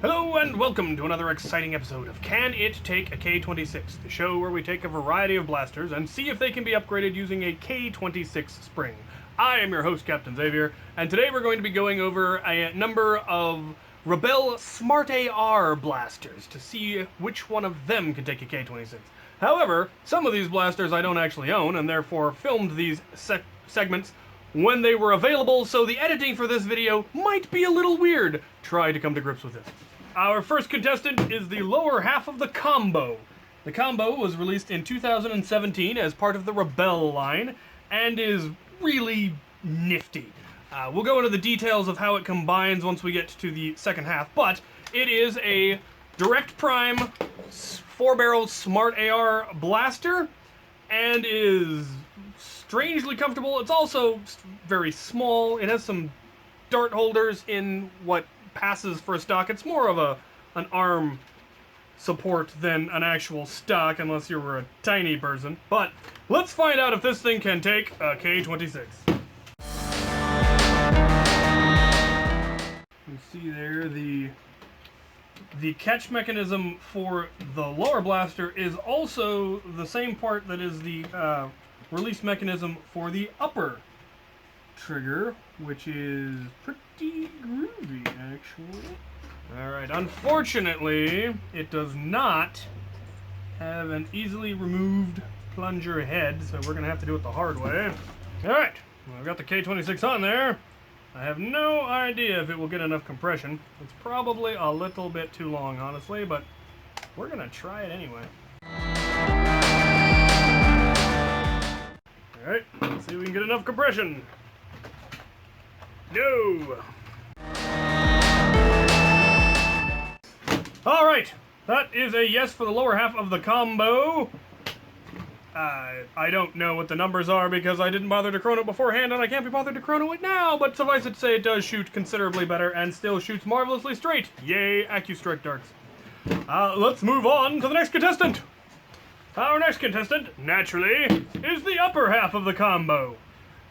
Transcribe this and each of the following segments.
Hello and welcome to another exciting episode of Can It Take a K26, the show where we take a variety of blasters and see if they can be upgraded using a K26 spring. I am your host, Captain Xavier, and today we're going to be going over a number of Rebel Smart AR blasters to see which one of them can take a K26. However, some of these blasters I don't actually own and therefore filmed these segments when they were available, so the editing for this video might be a little weird. Try to come to grips with it. Our first contestant is the lower half of the ComBow. The ComBow was released in 2017 as part of the Rebel line and is really nifty. We'll go into the details of how it combines once we get to the second half, but it is a direct prime 4-barrel Smart AR blaster and is strangely comfortable. It's also very small. It has some dart holders in what passes for a stock. It's more of an arm support than an actual stock, unless you were a tiny person. But let's find out if this thing can take a K26. You see there the catch mechanism for the lower blaster is also the same part that is the release mechanism for the upper trigger, which is pretty groovy, actually. Alright, unfortunately, it does not have an easily removed plunger head, so we're going to have to do it the hard way. Alright, well, I've got the K26 on there. I have no idea if it will get enough compression. It's probably a little bit too long, honestly, but we're going to try it anyway. Alright, let's see if we can get enough compression. No! Alright, that is a yes for the lower half of the ComBow. I don't know what the numbers are because I didn't bother to chrono it beforehand and I can't be bothered to chrono it now, but suffice it to say it does shoot considerably better and still shoots marvelously straight. Yay, AccuStrike darts. Let's move on to the next contestant. Our next contestant, naturally, is the upper half of the ComBow.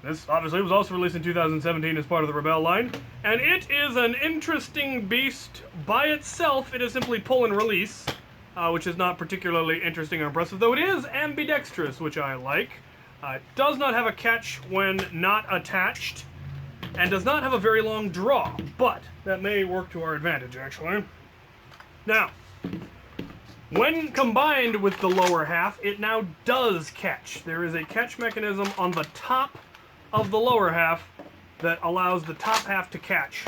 This obviously was also released in 2017 as part of the Rebel line, and it is an interesting beast by itself. It is simply pull and release, which is not particularly interesting or impressive, though it is ambidextrous, which I like. It does not have a catch when not attached, and does not have a very long draw, but that may work to our advantage, actually. Now, when combined with the lower half, it now does catch. There is a catch mechanism on the top of the lower half that allows the top half to catch.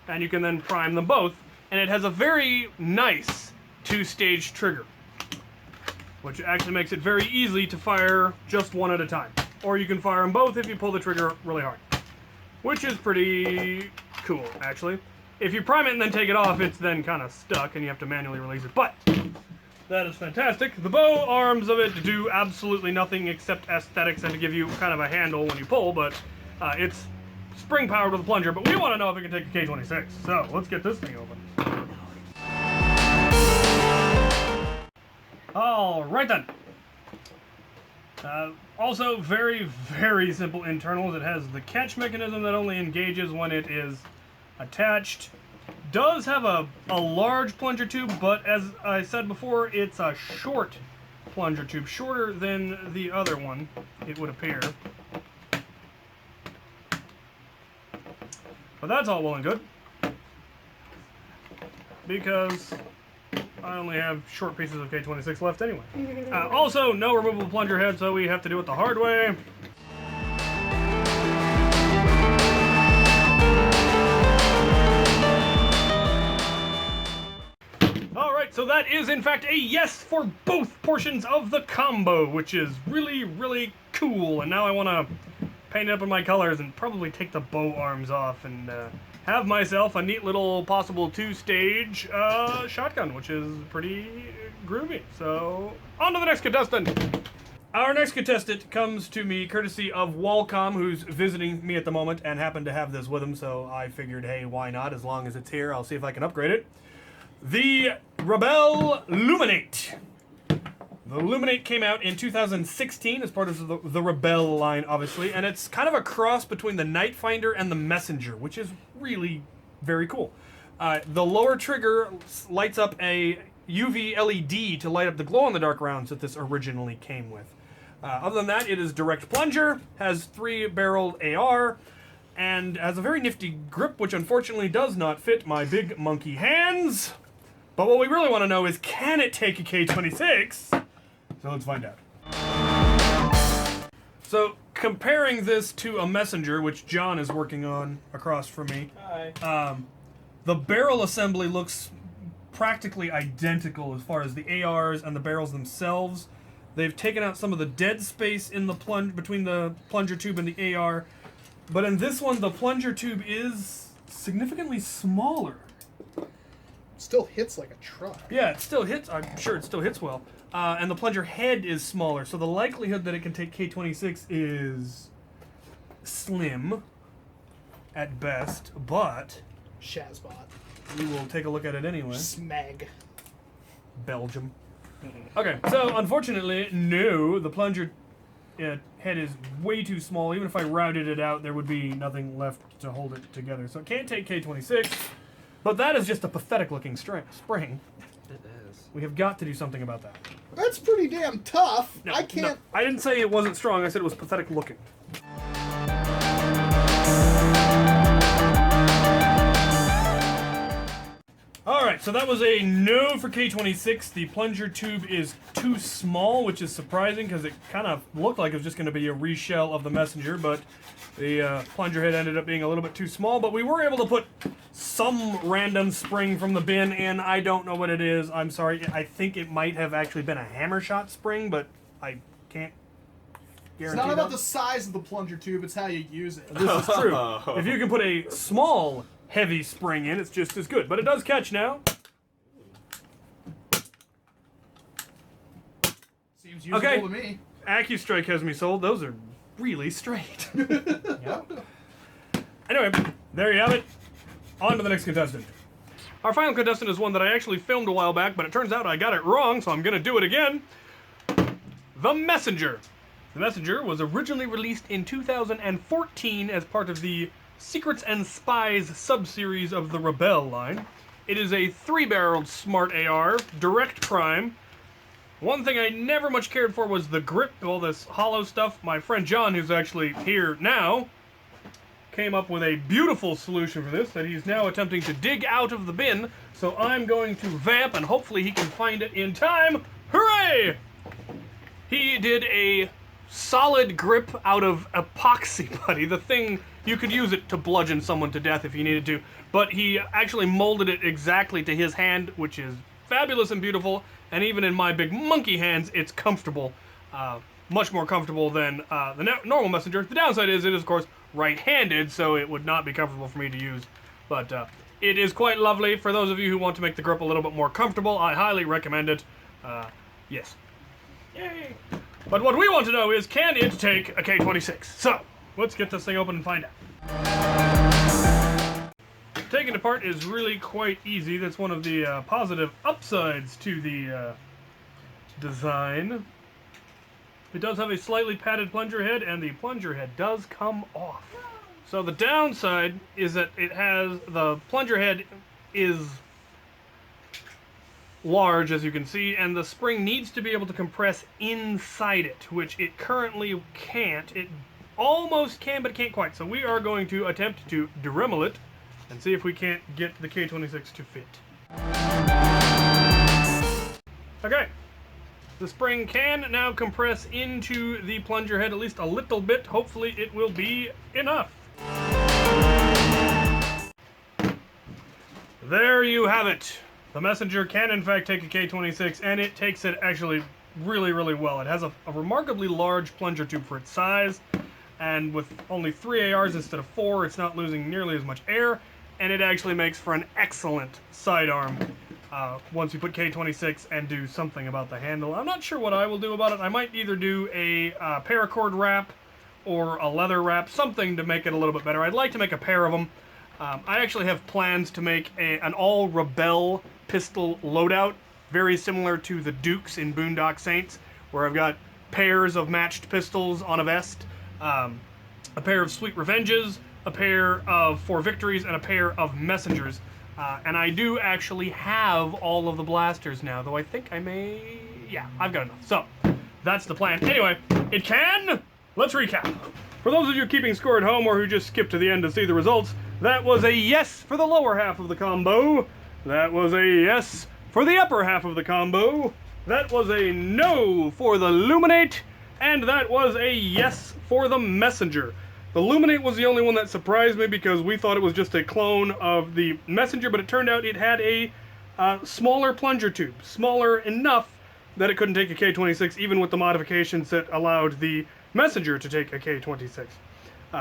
And you can then prime them both. And it has a very nice two-stage trigger, which actually makes it very easy to fire just one at a time. Or you can fire them both if you pull the trigger really hard, which is pretty cool, actually. If you prime it and then take it off, it's then kind of stuck and you have to manually release it. But that is fantastic. The bow arms of it do absolutely nothing except aesthetics and to give you kind of a handle when you pull, but it's spring powered with a plunger, but we want to know if it can take a K26. So let's get this thing open. Alright then. Also very, very simple internals. It has the catch mechanism that only engages when it is attached. Does have a large plunger tube, but as I said before, it's a short plunger tube, shorter than the other one, it would appear. But that's all well and good, because I only have short pieces of K26 left anyway. Also, no removable plunger head, so we have to do it the hard way. So that is, in fact, a yes for both portions of the ComBow, which is really, really cool. And now I want to paint it up in my colors and probably take the bow arms off and have myself a neat little possible two-stage shotgun, which is pretty groovy. So, on to the next contestant. Our next contestant comes to me courtesy of Walcom, who's visiting me at the moment and happened to have this with him, so I figured, hey, why not? As long as it's here, I'll see if I can upgrade it. The Rebel Luminate. The Luminate came out in 2016 as part of the Rebel line, obviously, and it's kind of a cross between the Nightfinder and the Messenger, which is really very cool. The lower trigger lights up a UV LED to light up the glow-in-the-dark rounds that this originally came with. Other than that, it is direct plunger, has 3-barreled AR, and has a very nifty grip, which unfortunately does not fit my big monkey hands. But what we really want to know is, can it take a K26? So let's find out. So, comparing this to a messenger, which John is working on across from me. Hi. The barrel assembly looks practically identical as far as the ARs and the barrels themselves. They've taken out some of the dead space in the between the plunger tube and the AR, but in this one, the plunger tube is significantly smaller. Still hits like a truck. Yeah, it still hits. I'm sure it still hits well. And the plunger head is smaller, so the likelihood that it can take K26 is slim at best, but Shazbot. we will take a look at it anyway. Smeg. Belgium. Okay, so unfortunately, no, the plunger head is way too small. Even if I routed it out, there would be nothing left to hold it together. So it can't take K26, but that is just a pathetic looking spring. It is. We have got to do something about that. That's pretty damn tough. No, I can't. No, I didn't say it wasn't strong, I said it was pathetic looking. Alright, so that was a no for K26. The plunger tube is too small, which is surprising because it kind of looked like it was just going to be a reshell of the messenger, but the plunger head ended up being a little bit too small. But we were able to put some random spring from the bin in. I don't know what it is. I'm sorry. I think it might have actually been a hammer shot spring, but I can't guarantee It's not about that. the size of the plunger tube, it's how you use it. This is true. If you can put a small heavy spring in, it's just as good. But it does catch now. Seems usable Okay. to me. AccuStrike has me sold. Those are really straight. Yep. Anyway, there you have it. On to the next contestant. Our final contestant is one that I actually filmed a while back, but it turns out I got it wrong, so I'm going to do it again. The Messenger. The Messenger was originally released in 2014 as part of the Secrets and Spies sub-series of the Rebel line. It is a 3-barreled smart AR, direct prime. One thing I never much cared for was the grip, all this hollow stuff. My friend John, who's actually here now, came up with a beautiful solution for this that he's now attempting to dig out of the bin. So I'm going to vamp and hopefully he can find it in time. Hooray! He did a solid grip out of epoxy putty, the thing you could use it to bludgeon someone to death if you needed to, but he actually molded it exactly to his hand, which is fabulous and beautiful, and even in my big monkey hands, it's comfortable, much more comfortable than the normal messenger. The downside is it is, of course, right-handed, so it would not be comfortable for me to use, but it is quite lovely. For those of you who want to make the grip a little bit more comfortable, I highly recommend it. Yes. Yay! But what we want to know is, can it take a K26? So, let's get this thing open and find out. Taking it apart is really quite easy. That's one of the positive upsides to the design. It does have a slightly padded plunger head, and the plunger head does come off. So the downside is that it has, the plunger head is large, as you can see, and the spring needs to be able to compress inside it, which it currently can't. It almost can, but it can't quite. So we are going to attempt to Dremel it and see if we can't get the K26 to fit. Okay. The spring can now compress into the plunger head at least a little bit. Hopefully it will be enough. There you have it. The Messenger can in fact take a K26, and it takes it actually really, really well. It has a remarkably large plunger tube for its size, and with only 3 ARs instead of 4, it's not losing nearly as much air, and it actually makes for an excellent sidearm once you put K26 and do something about the handle. I'm not sure what I will do about it. I might either do a paracord wrap or a leather wrap, something to make it a little bit better. I'd like to make a pair of them. I actually have plans to make an all-Rebel pistol loadout, very similar to the Dukes in Boondock Saints, where I've got pairs of matched pistols on a vest, a pair of Sweet Revenges, a pair of 4 Victories, and a pair of Messengers. And I do actually have all of the blasters now, though I think I may... Yeah, I've got enough. So, that's the plan. Anyway, it can... Let's recap. For those of you keeping score at home or who just skipped to the end to see the results, that was a yes for the lower half of the combo. That was a yes for the upper half of the combo. That was a no for the Luminate. And that was a yes for the Messenger. The Luminate was the only one that surprised me because we thought it was just a clone of the Messenger, but it turned out it had a smaller plunger tube. Smaller enough that it couldn't take a K26, even with the modifications that allowed the Messenger to take a K26.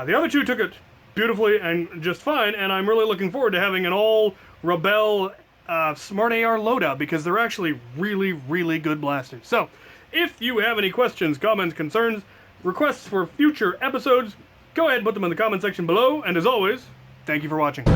The other two took it beautifully and just fine, and I'm really looking forward to having an all-Rebel Smart AR loadout because they're actually really, really good blasters. So, if you have any questions, comments, concerns, requests for future episodes, go ahead and put them in the comment section below, and as always, thank you for watching.